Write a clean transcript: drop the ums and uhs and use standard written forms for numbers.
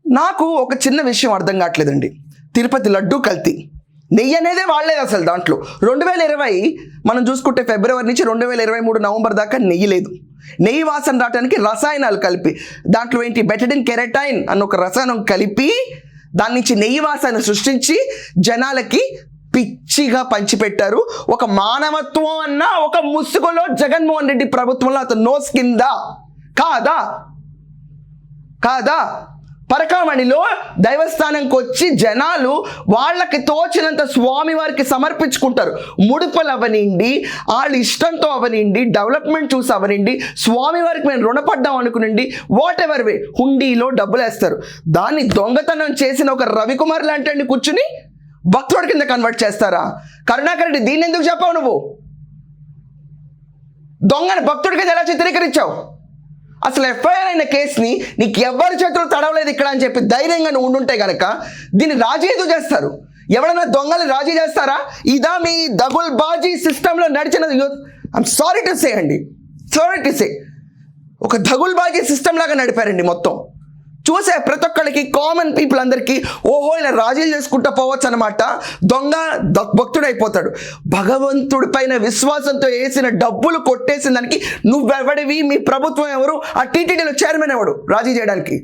నాకు ఒక చిన్న విషయం అర్థం కావట్లేదండి. తిరుపతి లడ్డు కల్తీ, నెయ్యి అనేదే వాడలేదు అసలు దాంట్లో. 2020 మనం చూసుకుంటే ఫిబ్రవరి నుంచి 2023 నవంబర్ దాకా నెయ్యి లేదు. నెయ్యి వాసన రావడానికి రసాయనాలు కలిపి, దాంట్లో ఏంటి బెటడిన్ కెరటైన్ అన్న ఒక రసాయనం కలిపి దాని నుంచి నెయ్యి వాసన సృష్టించి జనాలకి పిచ్చిగా పంచిపెట్టారు. ఒక మానవత్వం అన్న ఒక ముసుగులో జగన్మోహన్ రెడ్డి ప్రభుత్వంలో అతను నోస్ కింద కాదా కాదా పరకామణిలో దైవస్థానంకి వచ్చి జనాలు వాళ్ళకి తోచినంత స్వామివారికి సమర్పించుకుంటారు. ముడుపులు అవనండి, వాళ్ళ ఇష్టంతో అవనండి, డెవలప్మెంట్ చూసి అవనండి, స్వామివారికి మేము రుణపడ్డాం అనుకునండి, వాట్ ఎవర్ వే హుండీలో డబ్బులు వేస్తారు. దాన్ని దొంగతనం చేసిన ఒక రవికుమార్ లాంటి కూర్చుని భక్తుడి కింద కన్వర్ట్ చేస్తారా? కరుణాకర్ రెడ్డి, దీన్ని ఎందుకు చెప్పావు? నువ్వు దొంగని భక్తుడి కింద ఎలా చిత్రీకరించావు? అసలు ఎఫ్ఐఆర్ అయిన కేసుని నీకు ఎవరి చేతులు తడవలేదు ఇక్కడ అని చెప్పి ధైర్యంగా నువ్వు ఉండుంటే కనుక దీన్ని రాజీ ఎందుకు చేస్తారు? ఎవరైనా దొంగలు రాజీ చేస్తారా? ఇదా మీ దగుల్ బాజీ సిస్టంలో నడిచిన? ఐఎమ్ సారీ టు సే అండి, సారీ టు సే, ఒక దగుల్ బాజీ సిస్టమ్ లాగా నడిపారండి మొత్తం. చూసే ప్రతి ఒక్కళ్ళకి, కామన్ పీపుల్ అందరికీ ఓహో ఇలా రాజీలు చేసుకుంటూ పోవచ్చు అనమాట. దొంగ భక్తుడు అయిపోతాడు. భగవంతుడి పైన విశ్వాసంతో వేసిన డబ్బులు కొట్టేసిన దానికి నువ్వెవడివి, మీ ప్రభుత్వం ఎవరు, ఆ టీటీడీలో చైర్మన్ ఎవడు రాజీ చేయడానికి?